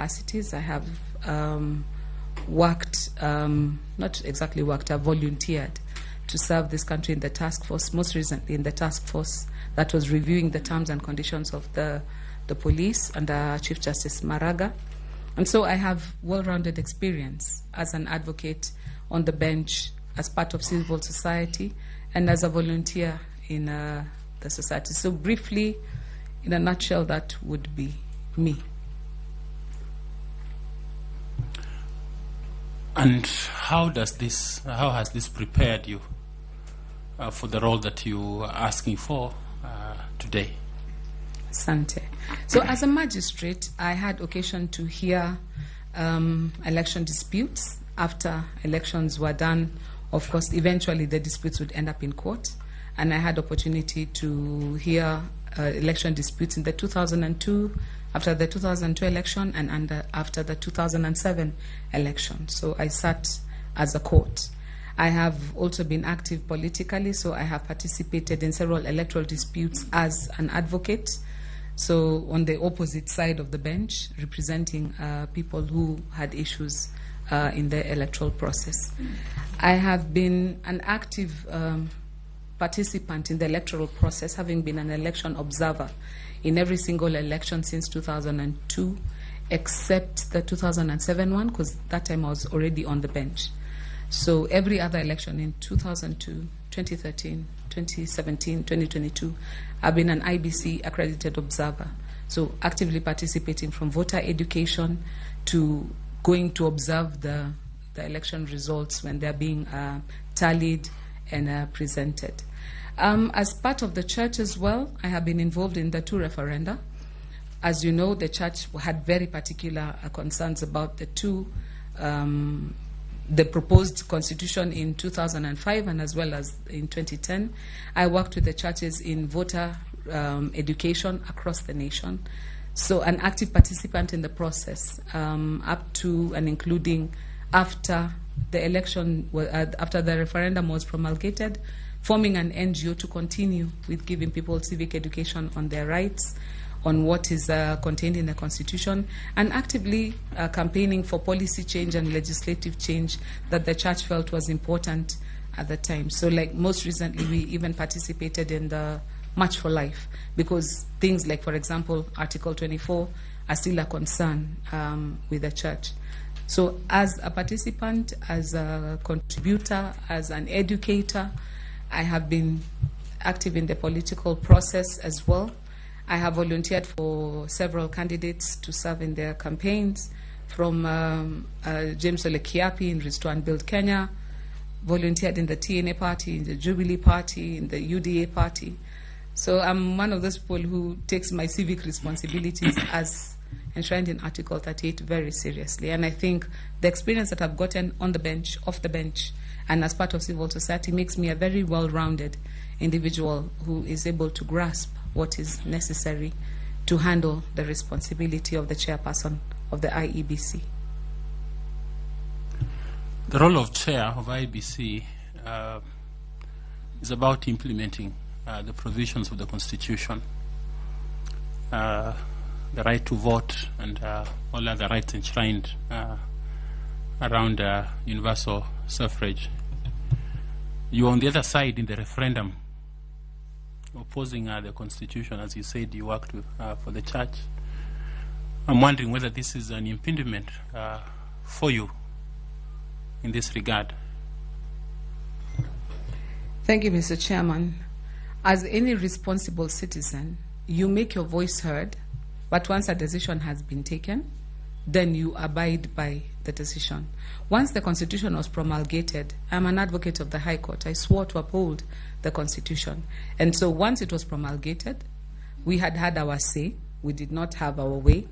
capacities. I have worked, not exactly worked, I've volunteered to serve this country in the task force, most recently in the task force that was reviewing the terms and conditions of the police under Chief Justice Maraga. And so I have well-rounded experience as an advocate on the bench, as part of civil society, and as a volunteer in the society. So briefly, in a nutshell, that would be me. And how has this prepared you for the role that you are asking for today? Sante. So as a magistrate, I had occasion to hear election disputes. After elections were done, of course, eventually the disputes would end up in court. And I had opportunity to hear election disputes in the 2002, after the 2002 election, and after the 2007 election. So I sat as a court. I have also been active politically, so I have participated in several electoral disputes as an advocate. So on the opposite side of the bench, representing people who had issues in the electoral process. I have been an active participant in the electoral process, having been an election observer in every single election since 2002, except the 2007 one, because that time I was already on the bench. So every other election in 2002, 2013, 2017, 2022, I've been an IBC accredited observer. So actively participating from voter education to going to observe the election results when they're being tallied and presented. As part of the church as well, I have been involved in the 2 referenda. As you know, the church had very particular concerns about the proposed constitution in 2005 and as well as in 2010. I worked with the churches in voter education across the nation. So an active participant in the process, up to and including after the election, after the referendum was promulgated, forming an NGO to continue with giving people civic education on their rights, on what is contained in the Constitution, and actively campaigning for policy change and legislative change that the church felt was important at the time. So like most recently, we even participated in the March for Life, because things like, for example, Article 24 are still a concern with the church. So as a participant, as a contributor, as an educator, I have been active in the political process as well. I have volunteered for several candidates to serve in their campaigns, from James Ole Kiapi in Restore and Build Kenya, volunteered in the TNA party, in the Jubilee party, in the UDA party. So I'm one of those people who takes my civic responsibilities as enshrined in Article 38 very seriously. And I think the experience that I've gotten on the bench, off the bench, and as part of civil society makes me a very well-rounded individual who is able to grasp what is necessary to handle the responsibility of the chairperson of the IEBC. The role of chair of IEBC is about implementing the provisions of the Constitution, the right to vote, and all other rights enshrined around universal suffrage. You on the other side in the referendum, opposing the Constitution. As you said, you worked with, for the church. I'm wondering whether this is an impediment for you in this regard. Thank you, Mr. Chairman. As any responsible citizen, you make your voice heard, but once a decision has been taken, then you abide by the decision. Once the Constitution was promulgated, I'm an advocate of the High Court. I swore to uphold the Constitution. And so once it was promulgated, we had had our say. We did not have our way,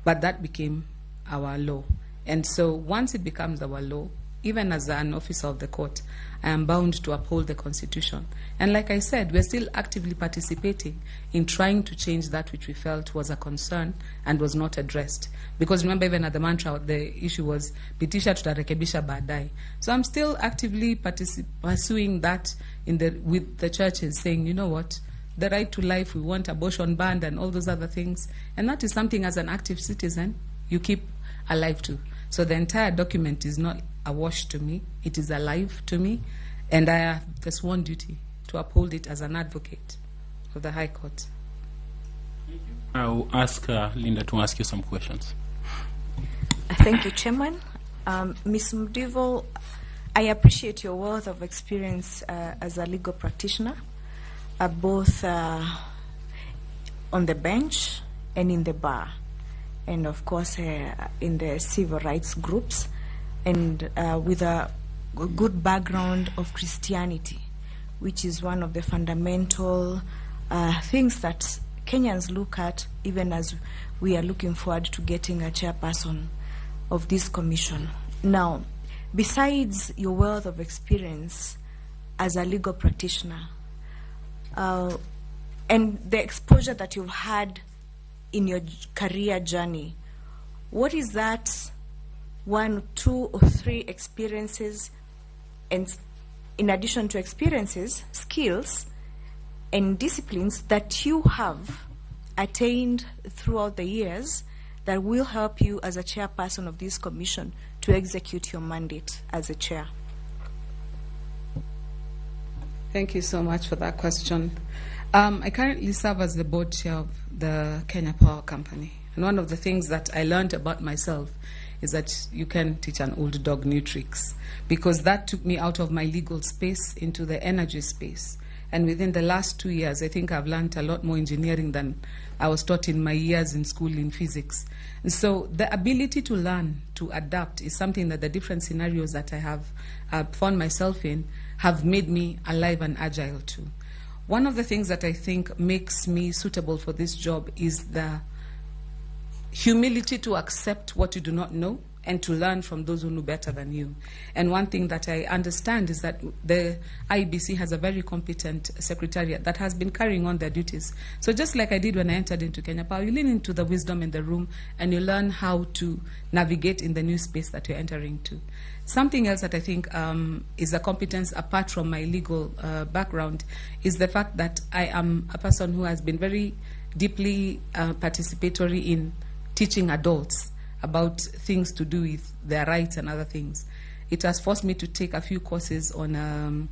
but that became our law. And so once it becomes our law, even as an officer of the court, I am bound to uphold the Constitution. And like I said, we're still actively participating in trying to change that which we felt was a concern and was not addressed. Because remember, even at the mantra, the issue was, pitisha tutarekebisha baadaye. So I'm still actively pursuing that with the churches, saying, you know what, the right to life, we want abortion banned and all those other things. And that is something, as an active citizen, you keep alive to. So the entire document is not a wash to me, it is alive to me, and I have the sworn duty to uphold it as an advocate of the High Court. I'll ask Linda to ask you some questions. Thank you, Chairman. Ms. Mdivo, I appreciate your wealth of experience as a legal practitioner, both on the bench and in the bar, and of course in the civil rights groups, and with a good background of Christianity, which is one of the fundamental things that Kenyans look at, even as we are looking forward to getting a chairperson of this commission. Now, besides your wealth of experience as a legal practitioner and the exposure that you've had in your career journey, what is that 1, 2, or 3 experiences, and in addition to experiences, skills and disciplines that you have attained throughout the years that will help you as a chairperson of this commission to execute your mandate as a chair? Thank you so much for that question. I currently serve as the board chair of the Kenya Power Company. And one of the things that I learned about myself is that you can teach an old dog new tricks, because that took me out of my legal space into the energy space. And within the last 2 years, I think I've learned a lot more engineering than I was taught in my years in school in physics. And so the ability to learn, to adapt, is something that the different scenarios that I have found myself in have made me alive and agile too. One of the things that I think makes me suitable for this job is the humility to accept what you do not know and to learn from those who know better than you. And one thing that I understand is that the IBC has a very competent secretariat that has been carrying on their duties. So just like I did when I entered into Kenya Power, you lean into the wisdom in the room and you learn how to navigate in the new space that you're entering to. Something else that I think is a competence apart from my legal background is the fact that I am a person who has been very deeply participatory in teaching adults about things to do with their rights and other things. It has forced me to take a few courses on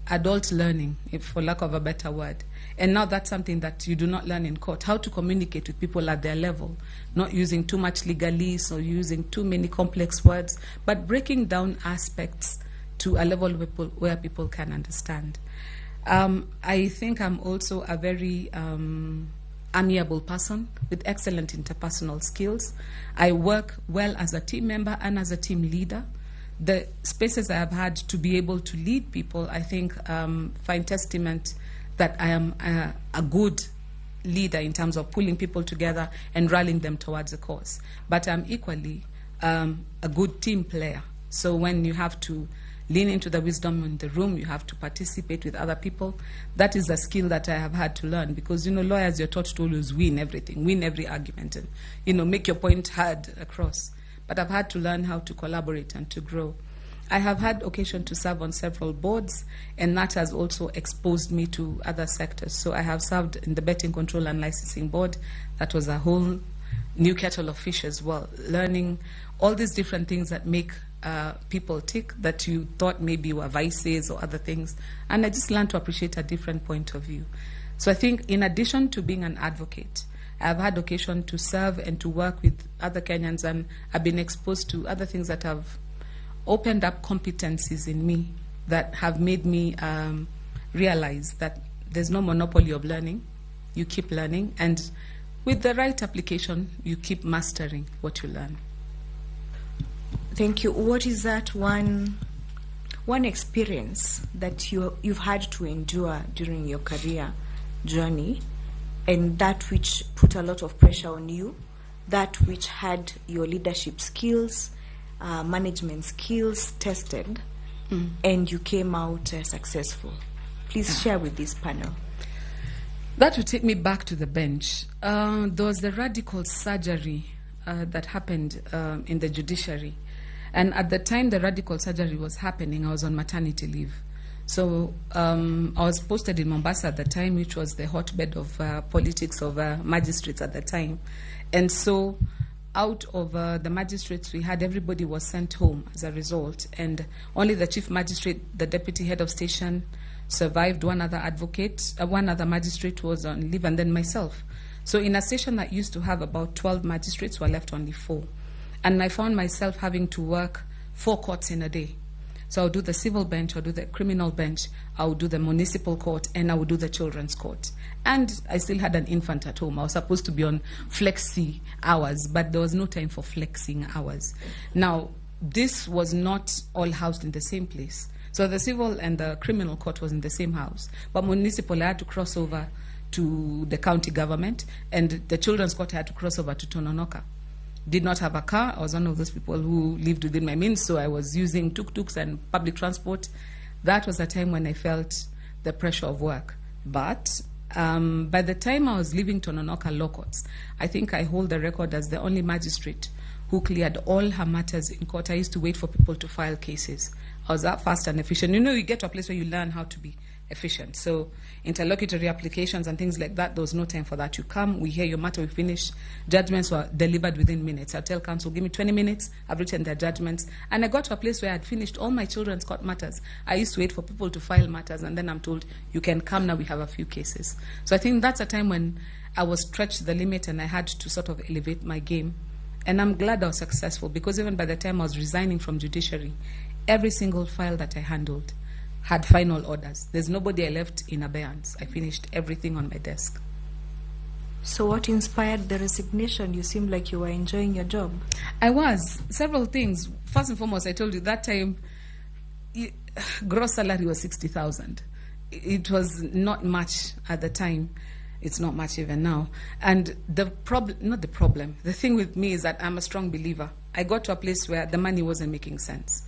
adult learning, if for lack of a better word. And now that's something that you do not learn in court, how to communicate with people at their level, not using too much legalese or using too many complex words, but breaking down aspects to a level where people can understand. I think I'm also a very amiable person with excellent interpersonal skills. I work well as a team member and as a team leader. The spaces I have had to be able to lead people, I think, find testament that I am a good leader in terms of pulling people together and rallying them towards a cause. But I'm equally a good team player. So when you have to lean into the wisdom in the room, you have to participate with other people. That is a skill that I have had to learn, because, you know, lawyers, you're taught to always win everything, win every argument, and, you know, make your point heard across. But I've had to learn how to collaborate and to grow. I have had occasion to serve on several boards, and that has also exposed me to other sectors. So I have served in the Betting Control and Licensing Board. That was a whole new kettle of fish as well, learning all these different things that make people tick that you thought maybe were vices or other things. And I just learned to appreciate a different point of view. So I think in addition to being an advocate, I've had occasion to serve and to work with other Kenyans, and I've been exposed to other things that have opened up competencies in me that have made me realize that there's no monopoly of learning. You keep learning, and with the right application, you keep mastering what you learn. Thank you. What is that one experience that you've had to endure during your career journey, and that which put a lot of pressure on you, that which had your leadership skills, management skills tested, and you came out successful? Please share with this panel. That would take me back to the bench. There was the radical surgery that happened in the judiciary. And at the time the radical surgery was happening, I was on maternity leave. So I was posted in Mombasa at the time, which was the hotbed of politics of magistrates at the time. And so out of the magistrates we had, everybody was sent home as a result, and only the chief magistrate, the deputy head of station survived, one other advocate, one other magistrate was on leave, and then myself. So in a station that used to have about 12 magistrates, were left only 4. And I found myself having to work 4 courts in a day. So I would do the civil bench, I would do the criminal bench, I would do the municipal court, and I would do the children's court. And I still had an infant at home. I was supposed to be on flexi hours, but there was no time for flexing hours. Now, this was not all housed in the same place. So the civil and the criminal court was in the same house. But municipal, I had to cross over to the county government, and the children's court had to cross over to Tononoka. Did not have a car. I was one of those people who lived within my means, so I was using tuk-tuks and public transport. That was a time when I felt the pressure of work. But by the time I was leaving Tononoka law courts, I think I hold the record as the only magistrate who cleared all her matters in court. I used to wait for people to file cases. I was that fast and efficient. You know, you get to a place where you learn how to be efficient. So interlocutory applications and things like that, there was no time for that. You come, we hear your matter, we finish. Judgments were delivered within minutes. I tell counsel, give me 20 minutes, I've written their judgments. And I got to a place where I had finished all my children's court matters. I used to wait for people to file matters, and then I'm told, you can come now, we have a few cases. So I think that's a time when I was stretched to the limit, and I had to sort of elevate my game. And I'm glad I was successful, because even by the time I was resigning from judiciary, every single file that I handled had final orders. There's nobody I left in abeyance. I finished everything on my desk. So what inspired the resignation? You seemed like you were enjoying your job. I was. Several things. First and foremost, I told you that time, gross salary was 60,000. It was not much at the time. It's not much even now. And the thing with me is that I'm a strong believer. I got to a place where the money wasn't making sense.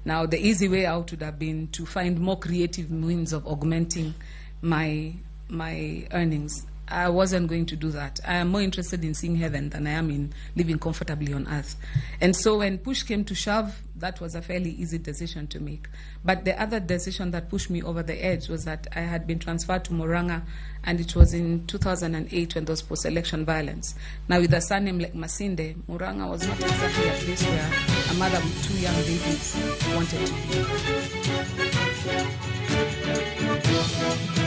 Now, the easy way out would have been to find more creative means of augmenting my earnings. I wasn't going to do that. I am more interested in seeing heaven than I am in living comfortably on earth. And so when push came to shove, that was a fairly easy decision to make. But the other decision that pushed me over the edge was that I had been transferred to Murang'a, and it was in 2008 when there was post-election violence. Now, with a surname like Masinde, Murang'a was not exactly a place where a mother with 2 young babies wanted to be.